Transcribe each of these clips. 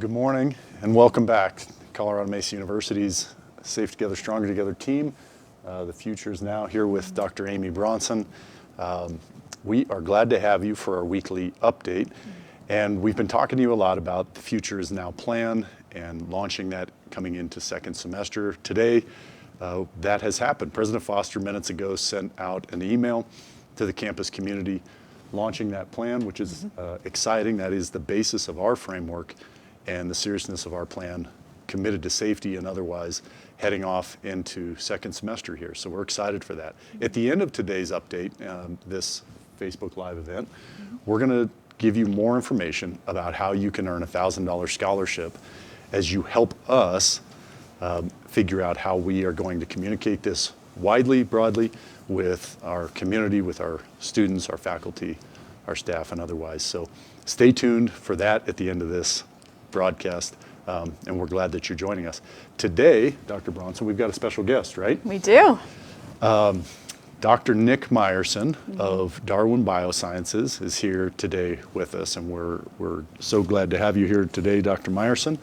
Good morning and welcome back. Colorado Mesa University's Safe Together, Stronger Together team. The future is now here with Dr. Amy Bronson. We are glad to have you for our weekly update. And we've been talking to you a lot about the future is now plan and launching that coming into second semester. Today, that has happened. President Foster minutes ago sent out an email to the campus community launching that plan, which is exciting. That is the basis of our framework and the seriousness of our plan, committed to safety and otherwise heading off into second semester here. So we're excited for that. At the end of today's update, this Facebook Live event, we're going to give you more information about how you can earn a $1,000 scholarship as you help us figure out how we are going to communicate this widely, broadly, with our community, with our students, our faculty, our staff, and otherwise. So stay tuned for that at the end of this broadcast, and we're glad that you're joining us. Today, Dr. Bronson, we've got a special guest, right? We do. Dr. Nick Meyerson of Darwin Biosciences is here today with us, and we're so glad to have you here today, Dr. Meyerson.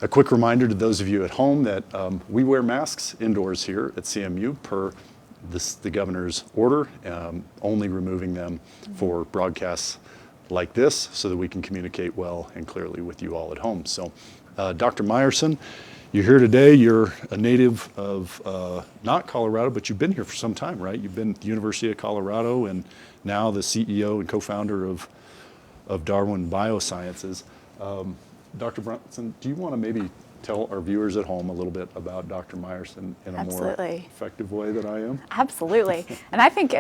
A quick reminder to those of you at home that we wear masks indoors here at CMU per the governor's order, only removing them for broadcasts like this so that we can communicate well and clearly with you all at home. So, Dr. Meyerson, you're here today. You're a native of not Colorado, but you've been here for some time, right? You've been at the University of Colorado and now the CEO and co-founder of Darwin Biosciences. Dr. Bronson, do you want to maybe tell our viewers at home a little bit about Dr. Meyerson in a more effective way than I am? Absolutely. And I think,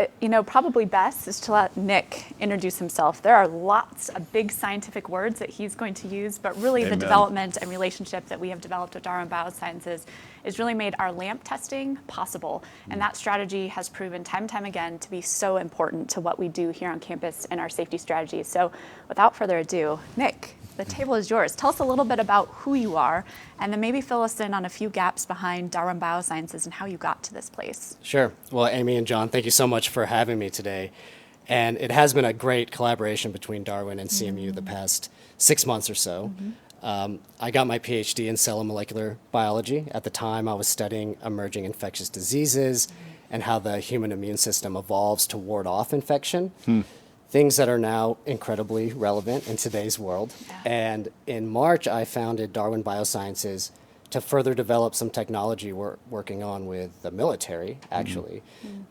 probably best is to let Nick introduce himself. There are lots of big scientific words that he's going to use, but really the development and relationship that we have developed with Darwin Biosciences has really made our LAMP testing possible. And that strategy has proven time and time again to be so important to what we do here on campus and our safety strategy. So without further ado, Nick, the table is yours. Tell us a little bit about who you are, and then maybe fill us in on a few gaps behind Darwin Biosciences and how you got to this place. Sure. Well, Amy and John, thank you so much for having me today. And it has been a great collaboration between Darwin and CMU the past 6 months or so. I got my PhD in cell and molecular biology. At the time, I was studying emerging infectious diseases and how the human immune system evolves to ward off infection. Things that are now incredibly relevant in today's world. Yeah. And in March, I founded Darwin Biosciences to further develop some technology we're working on with the military, actually.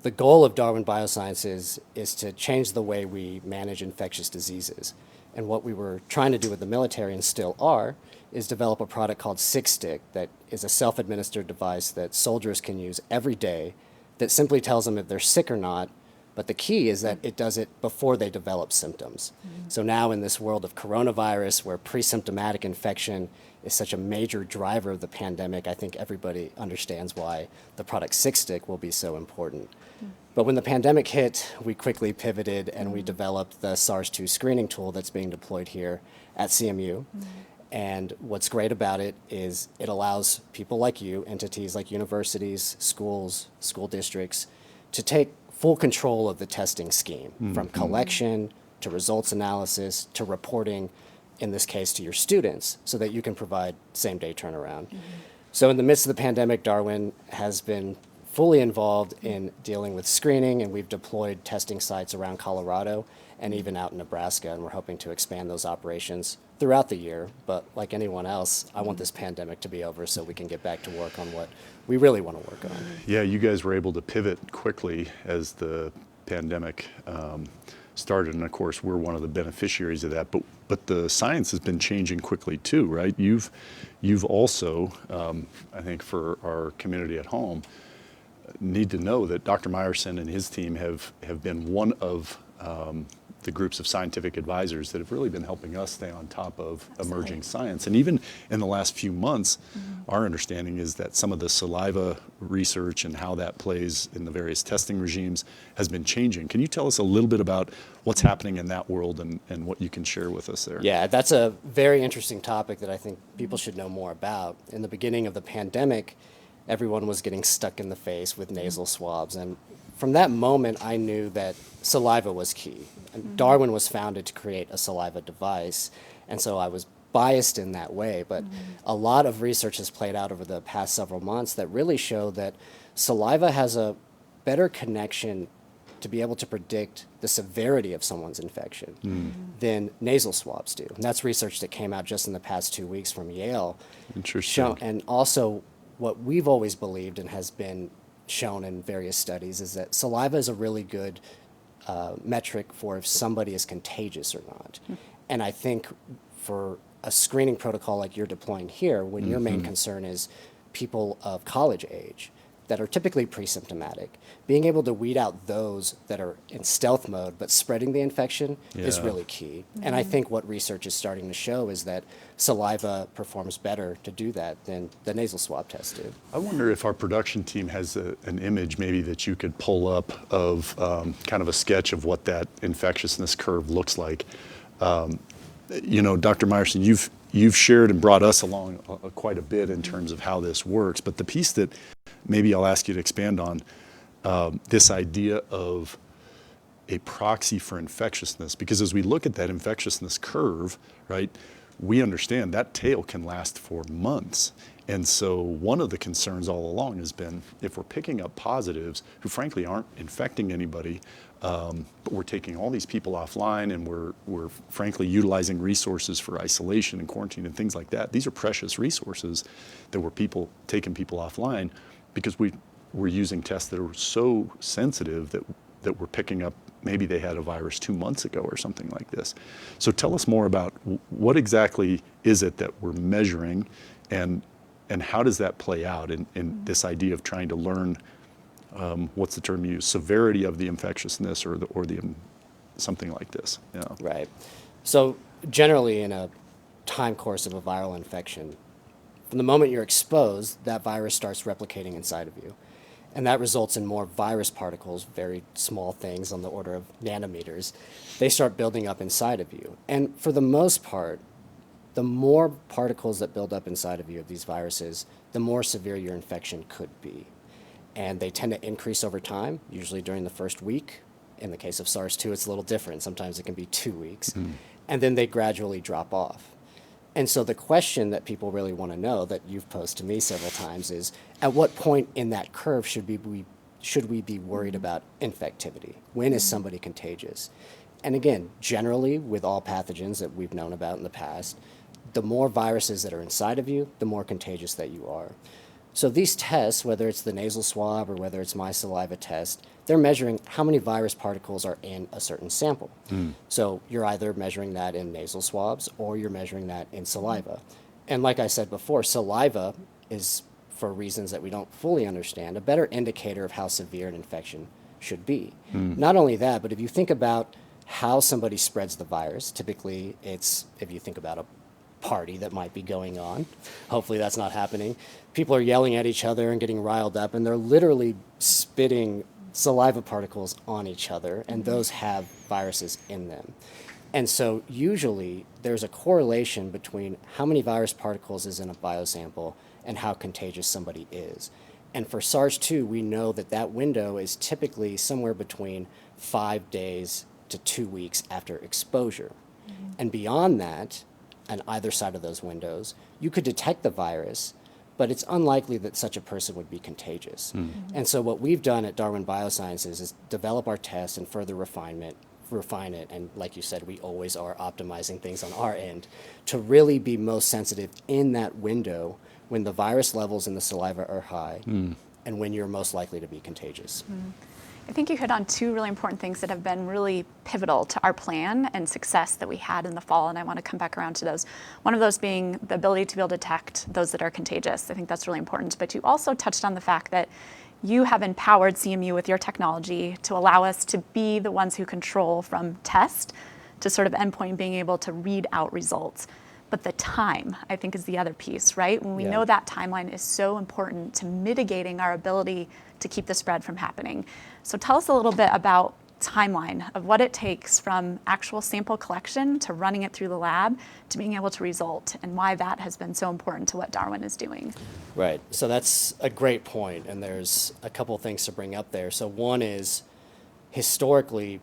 The goal of Darwin Biosciences is to change the way we manage infectious diseases. And what we were trying to do with the military, and still are, is develop a product called SIG-Stick that is a self-administered device that soldiers can use every day that simply tells them if they're sick or not. But the key is that it does it before they develop symptoms. So now in this world of coronavirus, where pre-symptomatic infection is such a major driver of the pandemic, I think everybody understands why the product SIG-Stick will be so important. But when the pandemic hit, we quickly pivoted and we developed the SARS-2 screening tool that's being deployed here at CMU. And what's great about it is it allows people like you, entities like universities, schools, school districts, to take full control of the testing scheme, from collection to results analysis to reporting, in this case, to your students, so that you can provide same-day turnaround. So in the midst of the pandemic, Darwin has been fully involved in dealing with screening, and we've deployed testing sites around Colorado and even out in Nebraska, and we're hoping to expand those operations throughout the year. But like anyone else, I want this pandemic to be over so we can get back to work on what we really want to work on. Yeah, you guys were able to pivot quickly as the pandemic started, and of course we're one of the beneficiaries of that. But the science has been changing quickly too, right? You've also, I think for our community at home, need to know that Dr. Meyerson and his team have been one of the groups of scientific advisors that have really been helping us stay on top of emerging science. And even in the last few months, our understanding is that some of the saliva research and how that plays in the various testing regimes has been changing. Can you tell us a little bit about what's happening in that world and what you can share with us there? Yeah, that's a very interesting topic that I think people should know more about. In the beginning of the pandemic, everyone was getting stuck in the face with nasal swabs. And from that moment, I knew that saliva was key. And Darwin was founded to create a saliva device. And so I was biased in that way, but a lot of research has played out over the past several months that really show that saliva has a better connection to be able to predict the severity of someone's infection than nasal swabs do. And that's research that came out just in the past 2 weeks from Yale. Interesting. And also what we've always believed and has been shown in various studies is that saliva is a really good metric for if somebody is contagious or not. And I think for a screening protocol like you're deploying here, when your main concern is people of college age that are typically pre-symptomatic, being able to weed out those that are in stealth mode but spreading the infection is really key. And I think what research is starting to show is that saliva performs better to do that than the nasal swab test do. I wonder if our production team has an image maybe that you could pull up of kind of a sketch of what that infectiousness curve looks like. You know, Dr. Meyerson, you've shared and brought us along quite a bit in terms of how this works, but the piece that maybe I'll ask you to expand on, this idea of a proxy for infectiousness, because as we look at that infectiousness curve, right, we understand that tail can last for months. And so one of the concerns all along has been if we're picking up positives who frankly aren't infecting anybody, but we're taking all these people offline and we're frankly utilizing resources for isolation and quarantine and things like that. These are precious resources that we're taking people offline because we're using tests that are so sensitive that we're picking up maybe they had a virus 2 months ago or something like this. So tell us more about what exactly is it that we're measuring and how does that play out in this idea of trying to learn, what's the term you use, severity of the infectiousness or the something like this. Yeah. Right. So generally in a time course of a viral infection, from the moment you're exposed, that virus starts replicating inside of you. And that results in more virus particles, very small things on the order of nanometers. They start building up inside of you. And for the most part, the more particles that build up inside of you of these viruses, the more severe your infection could be. And they tend to increase over time, usually during the first week. In the case of SARS-2, it's a little different. Sometimes it can be 2 weeks. And then they gradually drop off. And so the question that people really want to know, that you've posed to me several times, is at what point in that curve should we be worried about infectivity? When is somebody contagious? And again, generally with all pathogens that we've known about in the past, the more viruses that are inside of you, the more contagious that you are. So these tests, whether it's the nasal swab or whether it's my saliva test, they're measuring how many virus particles are in a certain sample. So you're either measuring that in nasal swabs or you're measuring that in saliva. And like I said before, saliva is, for reasons that we don't fully understand, a better indicator of how severe an infection should be. Not only that, but if you think about how somebody spreads the virus, typically it's, if you think about a party that might be going on, hopefully that's not happening, people are yelling at each other and getting riled up, and they're literally spitting saliva particles on each other, and those have viruses in them. And so usually there's a correlation between how many virus particles is in a biosample and how contagious somebody is. And for SARS-2, we know that that window is typically somewhere between 5 days to 2 weeks after exposure. And beyond that, on either side of those windows, you could detect the virus, but it's unlikely that such a person would be contagious. And so what we've done at Darwin Biosciences is develop our test and further refine it, and like you said, we always are optimizing things on our end to really be most sensitive in that window when the virus levels in the saliva are high and when you're most likely to be contagious. I think you hit on two really important things that have been really pivotal to our plan and success that we had in the fall, and I want to come back around to those. One of those being the ability to be able to detect those that are contagious. I think that's really important, but you also touched on the fact that you have empowered CMU with your technology to allow us to be the ones who control from test to sort of endpoint, being able to read out results. But the time, I think, is the other piece, right? When we know that timeline is so important to mitigating our ability to keep the spread from happening. So tell us a little bit about timeline of what it takes from actual sample collection to running it through the lab to being able to result, and why that has been so important to what Darwin is doing. Right. So that's a great point, and there's a couple of things to bring up there. So one is, historically,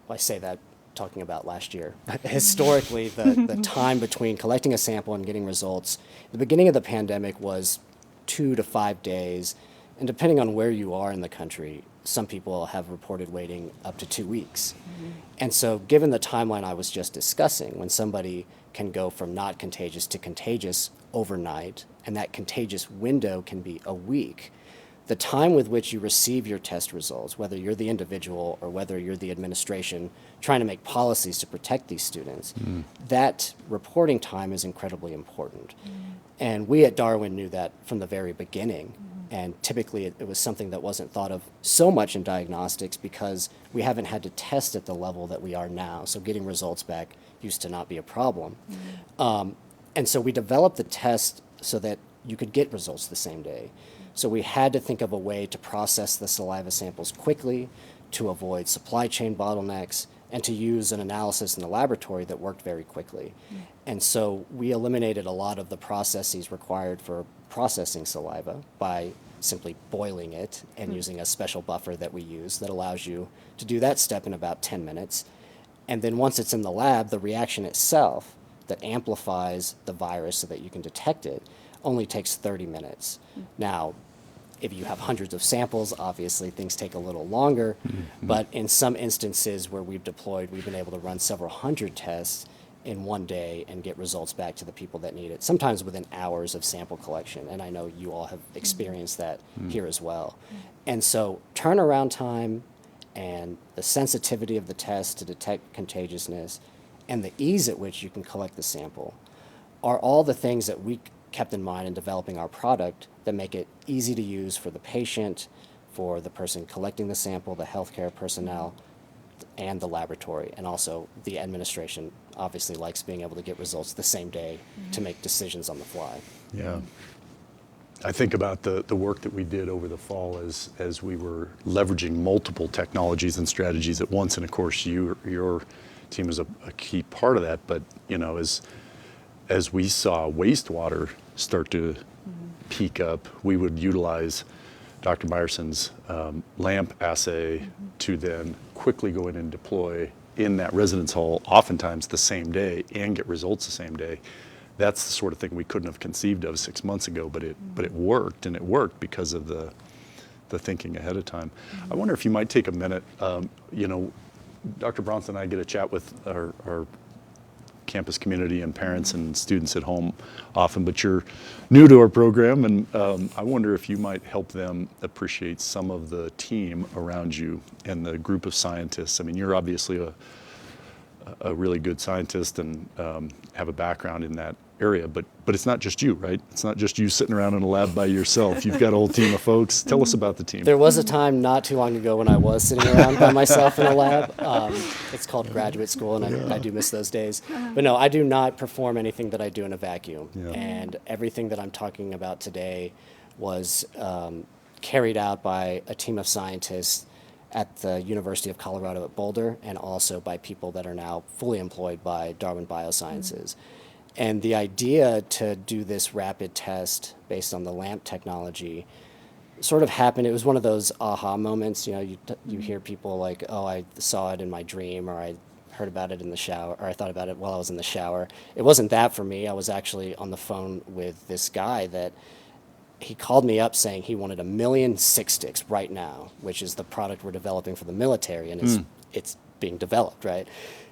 I say that talking about last year. Historically, the time between collecting a sample and getting results, the beginning of the pandemic was 2 to 5 days, and depending on where you are in the country, some people have reported waiting up to 2 weeks. And so given the timeline I was just discussing, when somebody can go from not contagious to contagious overnight, and that contagious window can be a week, the time with which you receive your test results, whether you're the individual or whether you're the administration trying to make policies to protect these students, that reporting time is incredibly important. And we at Darwin knew that from the very beginning. And typically it was something that wasn't thought of so much in diagnostics because we haven't had to test at the level that we are now. So getting results back used to not be a problem. And so we developed the test so that you could get results the same day. So we had to think of a way to process the saliva samples quickly, to avoid supply chain bottlenecks, and to use an analysis in the laboratory that worked very quickly. And so we eliminated a lot of the processes required for processing saliva by simply boiling it and using a special buffer that we use that allows you to do that step in about 10 minutes. And then once it's in the lab, the reaction itself that amplifies the virus so that you can detect it only takes 30 minutes. Now, if you have hundreds of samples, obviously things take a little longer, but in some instances where we've deployed, we've been able to run several hundred tests in one day and get results back to the people that need it, sometimes within hours of sample collection. And I know you all have experienced that here as well. And so turnaround time and the sensitivity of the test to detect contagiousness and the ease at which you can collect the sample are all the things that we kept in mind in developing our product that make it easy to use for the patient, for the person collecting the sample, the healthcare personnel, and the laboratory. And also the administration obviously likes being able to get results the same day to make decisions on the fly. Yeah. I think about the work that we did over the fall as we were leveraging multiple technologies and strategies at once. And of course, your team is a key part of that. But, you know, as we saw wastewater start to peak up, we would utilize Dr. Meyerson's LAMP assay to then quickly go in and deploy in that residence hall, oftentimes the same day, and get results the same day. That's the sort of thing we couldn't have conceived of 6 months ago, but it worked, and it worked because of the thinking ahead of time. I wonder if you might take a minute. You know, Dr. Bronson and I get a chat with our campus community and parents and students at home often, but you're new to our program, and I wonder if you might help them appreciate some of the team around you and the group of scientists. I mean, you're obviously a really good scientist and have a background in that area, but it's not just you, right? It's not just you sitting around in a lab by yourself. You've got a whole team of folks. Tell us about the team. There was a time not too long ago when I was sitting around by myself in a lab. It's called graduate school, and I do miss those days. But no, I do not perform anything that I do in a vacuum. Yeah. And everything that I'm talking about today was carried out by a team of scientists at the University of Colorado at Boulder, and also by people that are now fully employed by Darwin Biosciences. And the idea to do this rapid test based on the LAMP technology sort of happened. It was one of those aha moments. You know, you hear people like, oh, I saw it in my dream, or I heard about it in the shower, or I thought about it while I was in the shower. It wasn't that for me. I was actually on the phone with this guy that he called me up saying he wanted 1 million Six Sticks right now, which is the product we're developing for the military, and it's being developed, right?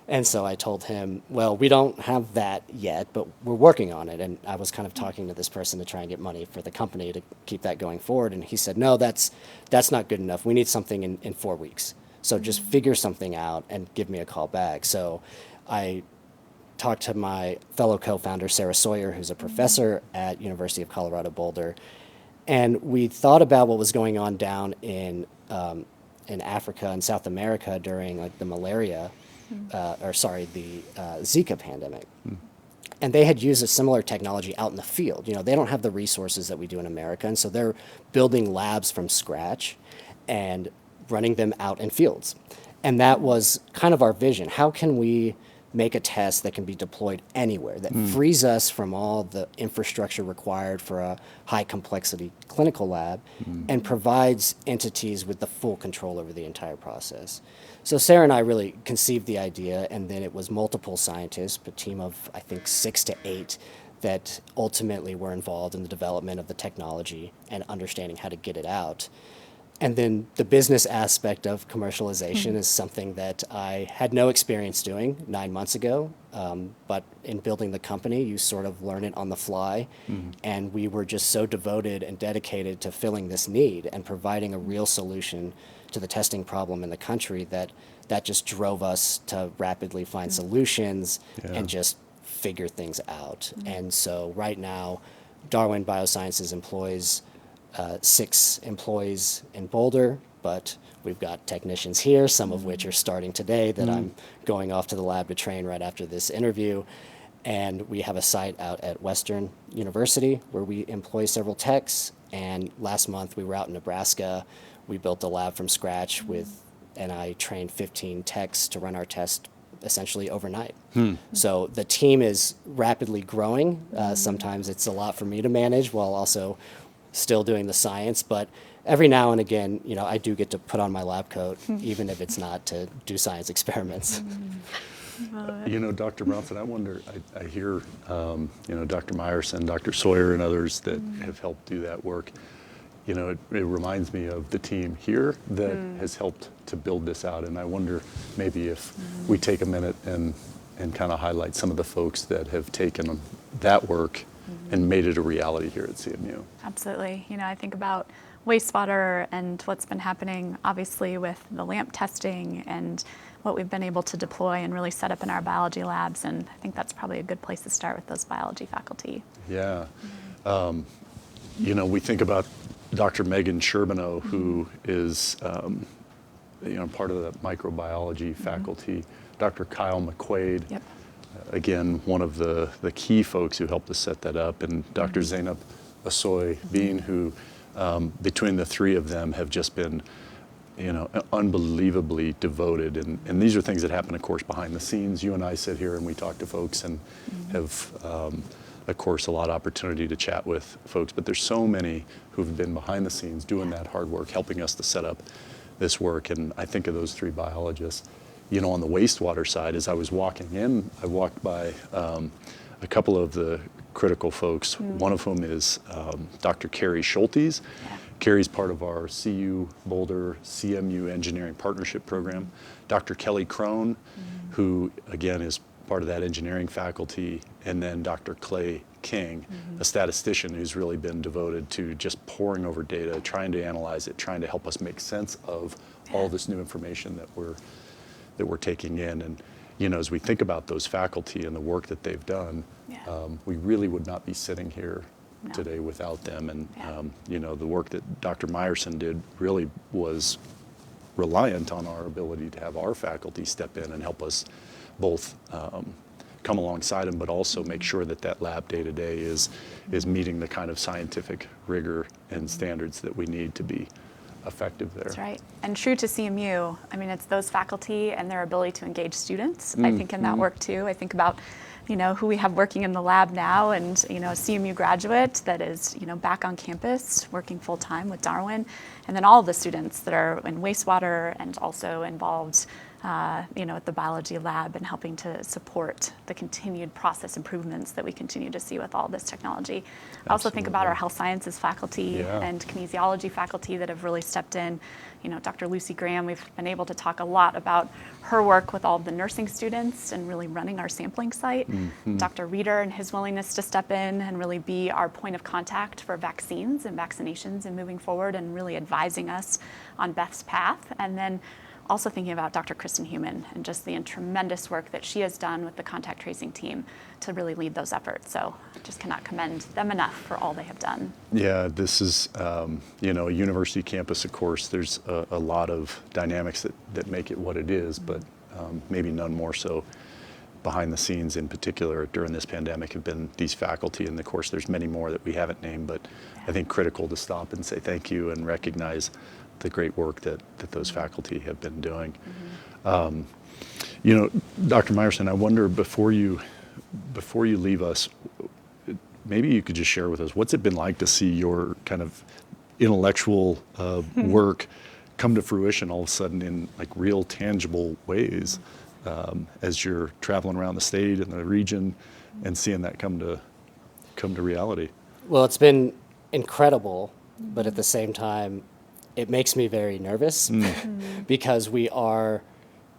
And so I told him, well, we don't have that yet, but we're working on it. And I was kind of talking to this person to try and get money for the company to keep that going forward. And he said, no, that's not good enough. We need something in 4 weeks. So just figure something out and give me a call back. So I talked to my fellow co-founder, Sarah Sawyer, who's a professor at University of Colorado Boulder. And we thought about what was going on down in Africa and South America during like the malaria, the Zika pandemic. And they had used a similar technology out in the field. You know, they don't have the resources that we do in America, and so they're building labs from scratch and running them out in fields. And that was kind of our vision. How can we make a test that can be deployed anywhere, that frees us from all the infrastructure required for a high complexity clinical lab, and provides entities with the full control over the entire process. So Sarah and I really conceived the idea, and then it was multiple scientists, a team of, I think, 6 to 8, that ultimately were involved in the development of the technology and understanding how to get it out. And then the business aspect of commercialization is something that I had no experience doing 9 months ago. But in building the company, you sort of learn it on the fly. And we were just so devoted and dedicated to filling this need and providing a real solution to the testing problem in the country that just drove us to rapidly find solutions and just figure things out. And so right now, Darwin Biosciences employs 6 employees in Boulder, but we've got technicians here, some of which are starting today that I'm going off to the lab to train right after this interview. And we have a site out at Western University where we employ several techs. And last month we were out in Nebraska. We built a lab from scratch and I trained 15 techs to run our test essentially overnight. So the team is rapidly growing. Sometimes it's a lot for me to manage while also still doing the science, but every now and again, I do get to put on my lab coat, even if it's not to do science experiments. Dr. Bronson, I wonder, I hear, Dr. Meyerson, Dr. Sawyer, and others that have helped do that work. It reminds me of the team here that has helped to build this out, and I wonder maybe if we take a minute and kind of highlight some of the folks that have taken that work and made it a reality here at CMU. Absolutely. I think about wastewater and what's been happening, obviously, with the LAMP testing and what we've been able to deploy and really set up in our biology labs. And I think that's probably a good place to start with those biology faculty. Yeah. We think about Dr. Megan Sherbino, who is part of the microbiology faculty. Dr. Kyle McQuaid. Yep. Again, one of the key folks who helped us set that up, and Dr. Zainab Asoy Bean, who between the 3 of them have just been, unbelievably devoted. And these are things that happen, of course, behind the scenes. You and I sit here and we talk to folks and have, of course, a lot of opportunity to chat with folks. But there's so many who've been behind the scenes doing that hard work, helping us to set up this work. And I think of those 3 biologists. On the wastewater side, as I was walking in, I walked by a couple of the critical folks, one of whom is Dr. Carrie Schultes. Yeah. Carrie's part of our CU Boulder CMU Engineering Partnership Program. Dr. Kelly Crone, who again is part of that engineering faculty, and then Dr. Clay King, a statistician who's really been devoted to just poring over data, trying to analyze it, trying to help us make sense of all this new information that we're taking in. And as we think about those faculty and the work that they've done, we really would not be sitting here today without them. And the work that Dr. Meyerson did really was reliant on our ability to have our faculty step in and help us both come alongside them, but also make sure that lab day to day is meeting the kind of scientific rigor and standards that we need to be effective there. That's right. And true to CMU, it's those faculty and their ability to engage students, I think, in that work too. I think about, who we have working in the lab now, and, a CMU graduate that is, back on campus working full time with Darwin, and then all of the students that are in wastewater and also involved at the biology lab and helping to support the continued process improvements that we continue to see with all this technology. I also think about our health sciences faculty and kinesiology faculty that have really stepped in. Dr. Lucy Graham, we've been able to talk a lot about her work with all of the nursing students and really running our sampling site. Dr. Reeder and his willingness to step in and really be our point of contact for vaccines and vaccinations and moving forward and really advising us on best path. And then also thinking about Dr. Kristen Human and just the tremendous work that she has done with the contact tracing team to really lead those efforts. So I just cannot commend them enough for all they have done. Yeah, this is, a university campus, of course, there's a lot of dynamics that make it what it is, but maybe none more so behind the scenes in particular during this pandemic have been these faculty. And of course, there's many more that we haven't named, but I think critical to stop and say thank you and recognize the great work that those faculty have been doing. You know, Dr. Meyerson, I wonder before you leave us, maybe you could just share with us, what's it been like to see your kind of intellectual work come to fruition all of a sudden in like real tangible ways as you're traveling around the state and the region and seeing that come to reality? Well, it's been incredible, but at the same time, it makes me very nervous because we are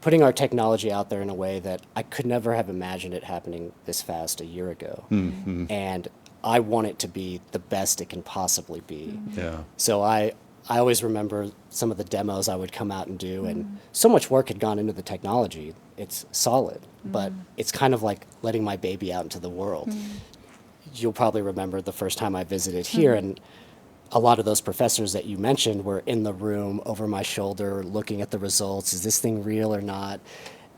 putting our technology out there in a way that I could never have imagined it happening this fast a year ago. And I want it to be the best it can possibly be. Yeah. So I always remember some of the demos I would come out and do, and so much work had gone into the technology. It's solid, but it's kind of like letting my baby out into the world. You'll probably remember the first time I visited here, and a lot of those professors that you mentioned were in the room over my shoulder looking at the results. Is this thing real or not?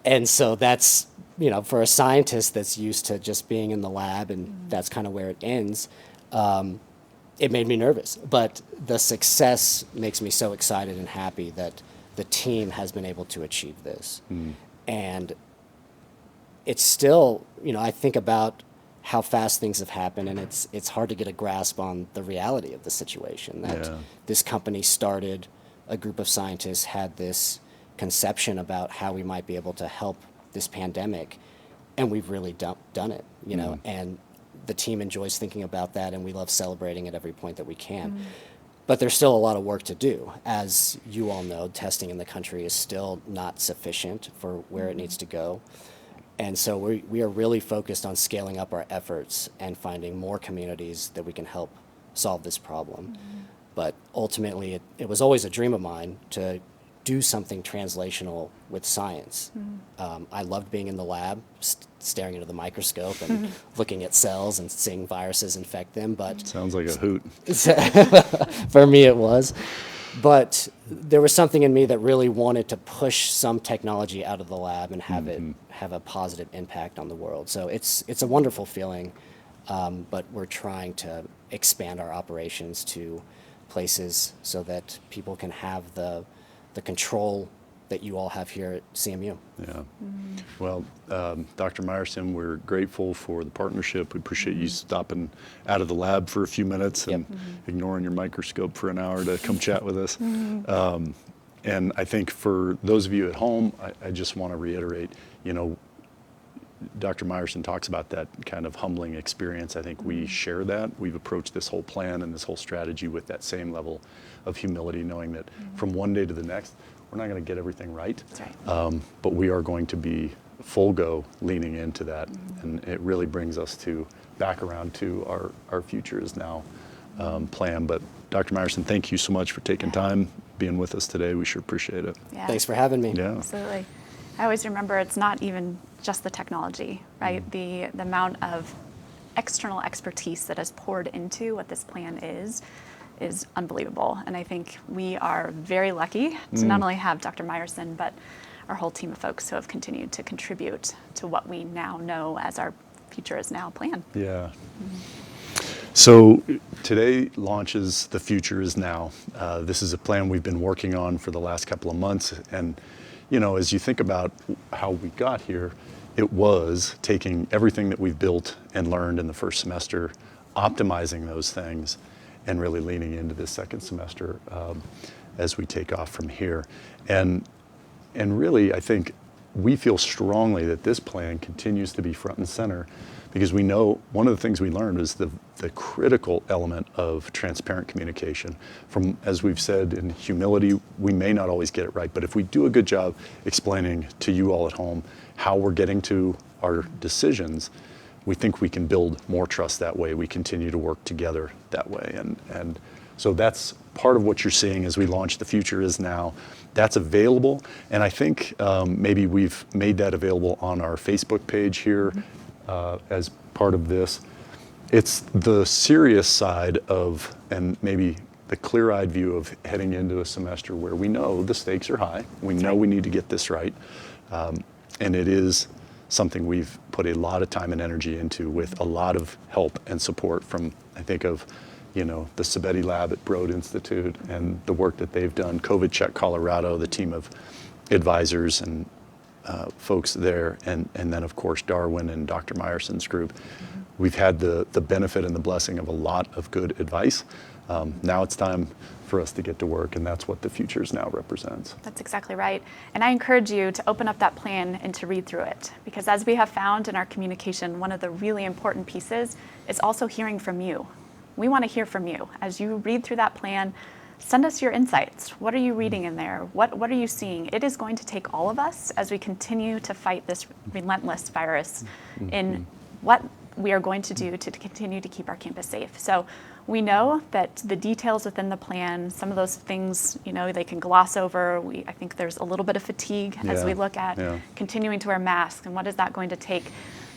And so that's, you know, for a scientist that's used to just being in the lab and that's kind of where it ends, it made me nervous. But the success makes me so excited and happy that the team has been able to achieve this. And it's still, you know, I think about how fast things have happened, and it's hard to get a grasp on the reality of the situation. That this company started, a group of scientists had this conception about how we might be able to help this pandemic, and we've really done it, you know, and the team enjoys thinking about that, and we love celebrating at every point that we can. But there's still a lot of work to do. As you all know, testing in the country is still not sufficient for where it needs to go. And so we are really focused on scaling up our efforts and finding more communities that we can help solve this problem. But ultimately, it was always a dream of mine to do something translational with science. I loved being in the lab, staring into the microscope and looking at cells and seeing viruses infect them. But Sounds like a hoot. for me, it was. But there was something in me that really wanted to push some technology out of the lab and have it have a positive impact on the world. So it's a wonderful feeling, but we're trying to expand our operations to places so that people can have the control that you all have here at CMU. Yeah. Well, Dr. Meyerson, we're grateful for the partnership. We appreciate you stopping out of the lab for a few minutes and ignoring your microscope for an hour to come chat with us. And I think for those of you at home, I just want to reiterate, you know, Dr. Meyerson talks about that kind of humbling experience. I think we share that. We've approached this whole plan and this whole strategy with that same level of humility, knowing that from one day to the next, we're not going to get everything right. That's right. But we are going to be full go leaning into that. And it really brings us back around to our future is now plan. But Dr. Meyerson, thank you so much for taking time, being with us today. We sure appreciate it. Yeah. Thanks for having me. Yeah. Absolutely. I always remember it's not even just the technology, right? The amount of external expertise that is poured into what this plan is unbelievable. And I think we are very lucky to not only have Dr. Meyerson, but our whole team of folks who have continued to contribute to what we now know as our Future Is Now plan. Yeah. So today launches The Future Is Now. This is a plan we've been working on for the last couple of months. And, you know, as you think about how we got here, it was taking everything that we've built and learned in the first semester, optimizing those things, and really leaning into this second semester as we take off from here. And really, I think we feel strongly that this plan continues to be front and center because we know one of the things we learned is the critical element of transparent communication. From, as we've said, in humility, we may not always get it right, but if we do a good job explaining to you all at home how we're getting to our decisions, we think we can build more trust that way. We continue to work together that way. And so that's part of what you're seeing as we launch The Future Is Now. That's available. And I think maybe we've made that available on our Facebook page here as part of this. It's the serious side of, and maybe the clear-eyed view of heading into a semester where we know the stakes are high. We know we need to get this right. And it is something we've put a lot of time and energy into with a lot of help and support from, I think of, you know, the Sabetti Lab at Broad Institute and the work that they've done, COVID Check Colorado, the team of advisors and folks there, and then of course Darwin and Dr. Meyerson's group. We've had the benefit and the blessing of a lot of good advice. Now it's time for us to get to work, and that's what the Futures Now represents. That's exactly right. And I encourage you to open up that plan and to read through it, because as we have found in our communication, one of the really important pieces is also hearing from you. We want to hear from you. As you read through that plan, send us your insights. What are you reading in there? What are you seeing? It is going to take all of us as we continue to fight this relentless virus in what we are going to do to continue to keep our campus safe. So we know that the details within the plan, some of those things, they can gloss over. I think there's a little bit of fatigue as we look at continuing to wear masks and what is that going to take.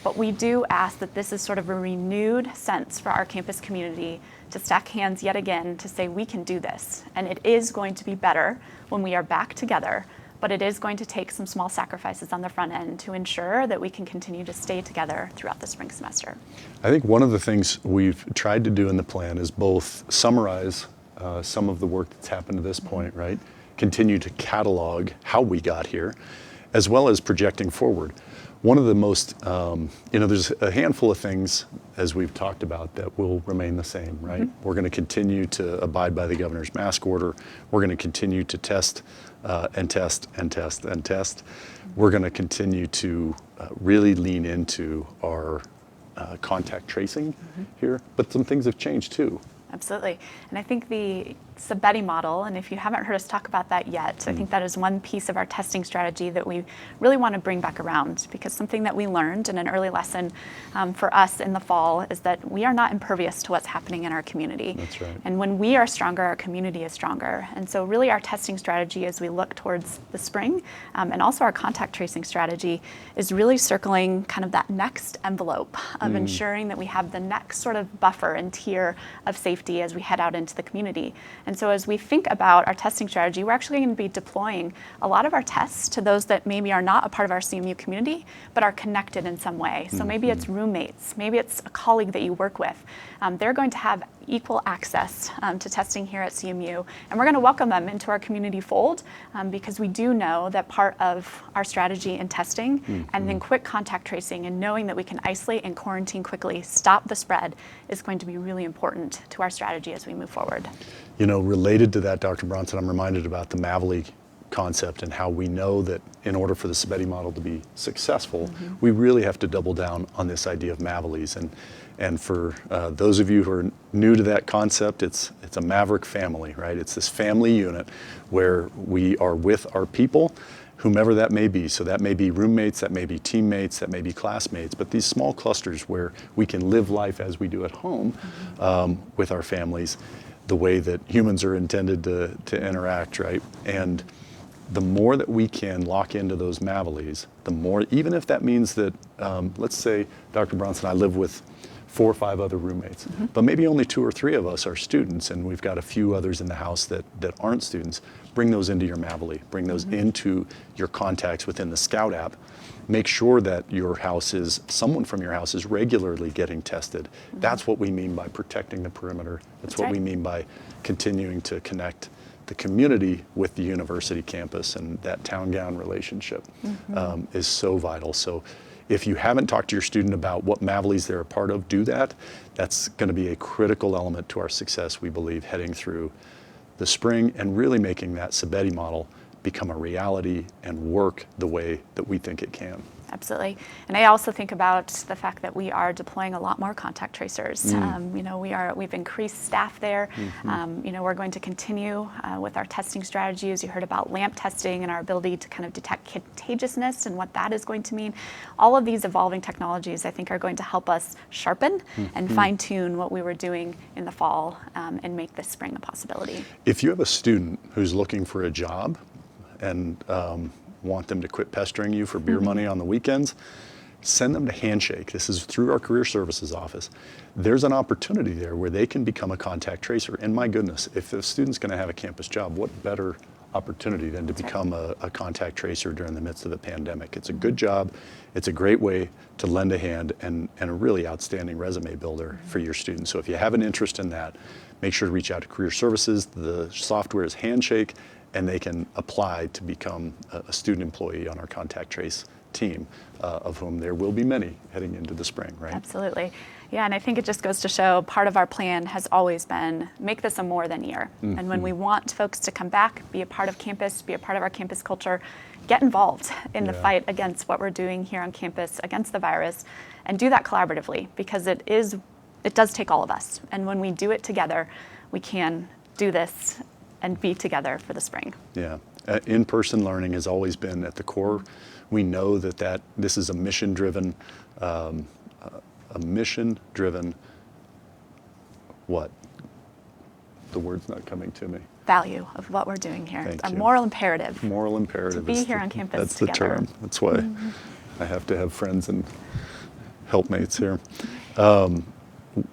But we do ask that this is sort of a renewed sense for our campus community to stack hands yet again to say we can do this. And it is going to be better when we are back together, but it is going to take some small sacrifices on the front end to ensure that we can continue to stay together throughout the spring semester. I think one of the things we've tried to do in the plan is both summarize some of the work that's happened to this point, right? Continue to catalog how we got here, as well as projecting forward. One of the most, there's a handful of things, as we've talked about, that will remain the same, right? We're going to continue to abide by the governor's mask order. We're going to continue to test and test and test and test. We're going to continue to really lean into our contact tracing here, but some things have changed too. Absolutely. And I think the Sabetti model, and if you haven't heard us talk about that yet, I think that is one piece of our testing strategy that we really want to bring back around, because something that we learned in an early lesson for us in the fall is that we are not impervious to what's happening in our community. That's right. And when we are stronger, our community is stronger. And so really our testing strategy as we look towards the spring, and also our contact tracing strategy, is really circling kind of that next envelope of ensuring that we have the next sort of buffer and tier of safety as we head out into the community. And so as we think about our testing strategy, we're actually going to be deploying a lot of our tests to those that maybe are not a part of our CMU community, but are connected in some way. So maybe it's roommates, maybe it's a colleague that you work with. They're going to have equal access to testing here at CMU, and we're going to welcome them into our community fold because we do know that part of our strategy in testing and then quick contact tracing and knowing that we can isolate and quarantine quickly, stop the spread, is going to be really important to our strategy as we move forward. Related to that, Dr. Bronson, I'm reminded about the Maverick concept and how we know that in order for the Sabetti model to be successful, we really have to double down on this idea of Maverick. And for those of you who are new to that concept, it's a Maverick family, right? It's this family unit where we are with our people, whomever that may be. So that may be roommates, that may be teammates, that may be classmates, but these small clusters where we can live life as we do at home with our families, the way that humans are intended to interact, right? And the more that we can lock into those Mavelies, the more, even if that means that, let's say, Dr. Bronson and I live with 4 or 5 other roommates, but maybe only 2 or 3 of us are students, and we've got a few others in the house that aren't students. Bring those into your Mavely, bring those into your contacts within the Scout app. Make sure that someone from your house is regularly getting tested. That's what we mean by protecting the perimeter. That's what we mean by continuing to connect the community with the university campus, and that town-gown relationship is so vital. So if you haven't talked to your student about what Mavelies they're a part of, do that. That's going to be a critical element to our success, we believe, heading through the spring and really making that Sabetti model become a reality and work the way that we think it can. Absolutely. And I also think about the fact that we are deploying a lot more contact tracers. We've increased staff there. We're going to continue with our testing strategy, as you heard about LAMP testing and our ability to kind of detect contagiousness and what that is going to mean. All of these evolving technologies, I think, are going to help us sharpen and fine tune what we were doing in the fall and make this spring a possibility. If you have a student who's looking for a job and want them to quit pestering you for beer money on the weekends, send them to Handshake. This is through our Career Services office. There's an opportunity there where they can become a contact tracer. And my goodness, if the student's going to have a campus job, what better opportunity than to become a contact tracer during the midst of the pandemic? It's a good job. It's a great way to lend a hand and a really outstanding resume builder for your students. So if you have an interest in that, make sure to reach out to Career Services. The software is Handshake, and they can apply to become a student employee on our contact trace team, of whom there will be many heading into the spring, right? Absolutely. Yeah, and I think it just goes to show part of our plan has always been make this a more than year. And when we want folks to come back, be a part of campus, be a part of our campus culture, get involved in the fight against what we're doing here on campus, against the virus, and do that collaboratively, because it does take all of us. And when we do it together, we can do this and be together for the spring. Yeah, in-person learning has always been at the core. We know that this is a mission-driven, what? The word's not coming to me. Value of what we're doing here. Thank a you. moral imperative. Moral imperative. To be here on campus That's together. the term. That's why I have to have friends and helpmates here.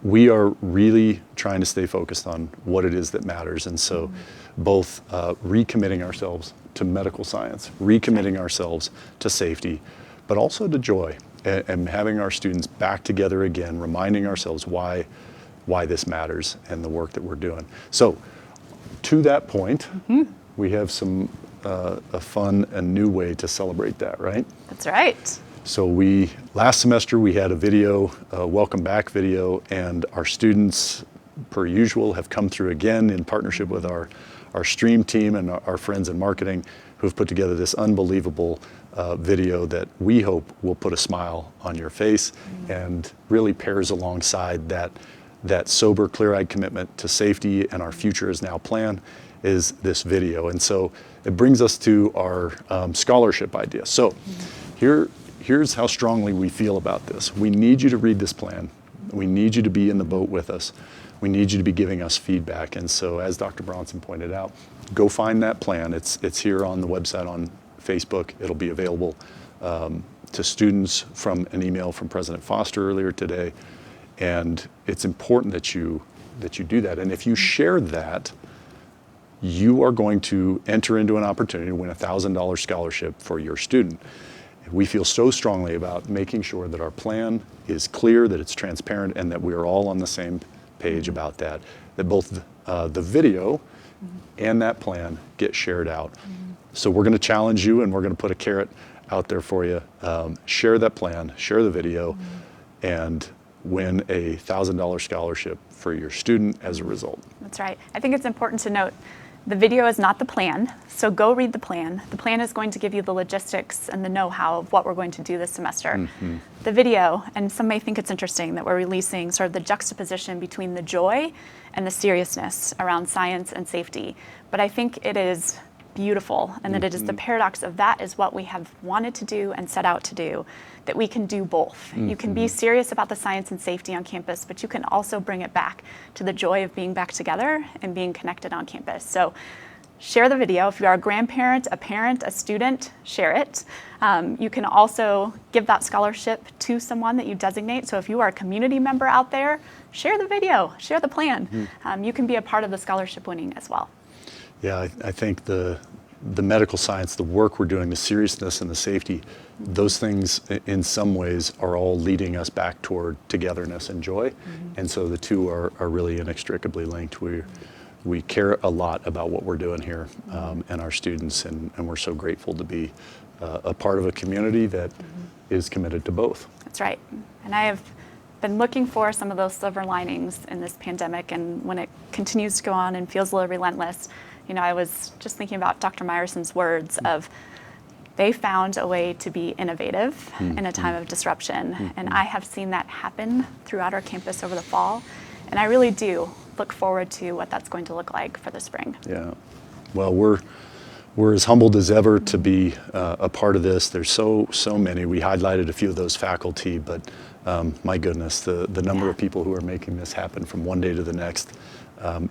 We are really trying to stay focused on what it is that matters. And so both recommitting ourselves to medical science, recommitting ourselves to safety, but also to joy, and having our students back together again, reminding ourselves why this matters and the work that we're doing. So to that point, we have some a fun and new way to celebrate that, right? That's right. So last semester we had a video, a welcome back video, and our students, per usual, have come through again in partnership with our stream team and our friends in marketing, who've put together this unbelievable video that we hope will put a smile on your face and really pairs alongside that sober, clear-eyed commitment to safety and our future is now plan is this video. And so it brings us to our scholarship idea. So here's how strongly we feel about this. We need you to read this plan. We need you to be in the boat with us. We need you to be giving us feedback. And so as Dr. Bronson pointed out, go find that plan. It's here on the website on Facebook. It'll be available to students from an email from President Foster earlier today. And it's important that you do that. And if you share that, you are going to enter into an opportunity to win a $1,000 scholarship for your student. We feel so strongly about making sure that our plan is clear, that it's transparent, and that we are all on the same page about that both the video and that plan get shared out. So we're going to challenge you, and we're going to put a carrot out there for you. Share that plan, share the video, and win a $1,000 scholarship for your student as a result. That's right. I think it's important to note the video is not the plan, so go read the plan. The plan is going to give you the logistics and the know-how of what we're going to do this semester. The video, and some may think it's interesting that we're releasing sort of the juxtaposition between the joy and the seriousness around science and safety. But I think it is beautiful, and that it is the paradox of that is what we have wanted to do and set out to do, that we can do both. You can be serious about the science and safety on campus, but you can also bring it back to the joy of being back together and being connected on campus. So share the video. If you are a grandparent, a parent, a student, share it. You can also give that scholarship to someone that you designate. So if you are a community member out there, share the video, share the plan. You can be a part of the scholarship winning as well. Yeah, I think the medical science, the work we're doing, the seriousness and the safety, those things in some ways are all leading us back toward togetherness and joy. And so the two are really inextricably linked. We care a lot about what we're doing here and our students, and we're so grateful to be a part of a community that is committed to both. That's right. And I have been looking for some of those silver linings in this pandemic, and when it continues to go on and feels a little relentless, I was just thinking about Dr. Meyerson's words of they found a way to be innovative in a time of disruption. And I have seen that happen throughout our campus over the fall. And I really do look forward to what that's going to look like for the spring. Yeah. Well, we're as humbled as ever to be a part of this. There's so many. We highlighted a few of those faculty, but my goodness, the number of people who are making this happen from one day to the next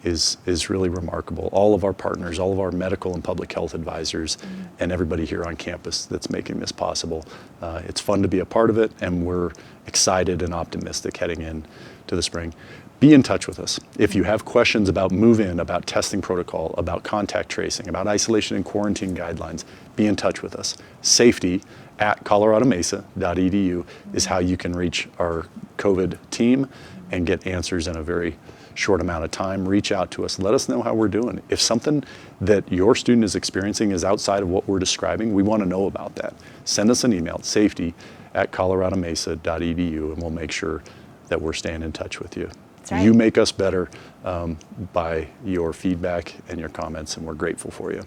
is really remarkable. All of our partners, all of our medical and public health advisors, and everybody here on campus that's making this possible. It's fun to be a part of it, and we're excited and optimistic heading in to the spring. Be in touch with us. If you have questions about move-in, about testing protocol, about contact tracing, about isolation and quarantine guidelines, be in touch with us. Safety@coloradomesa.edu is how you can reach our COVID team and get answers in a very short amount of time, reach out to us. Let us know how we're doing. If something that your student is experiencing is outside of what we're describing, we want to know about that. Send us an email, safety@coloradomesa.edu, and we'll make sure that we're staying in touch with you. That's right. You make us better by your feedback and your comments, and we're grateful for you.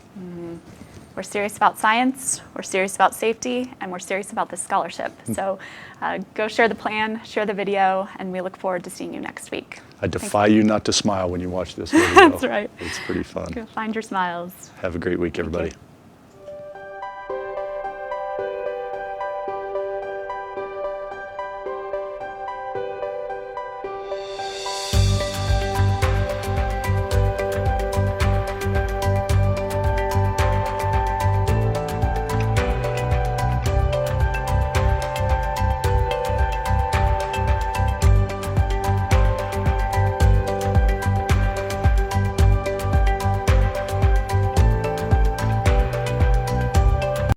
We're serious about science, we're serious about safety, and we're serious about this scholarship. So go share the plan, share the video, and we look forward to seeing you next week. I defy you not to smile when you watch this video. That's right. It's pretty fun. Go find your smiles. Have a great week, everybody.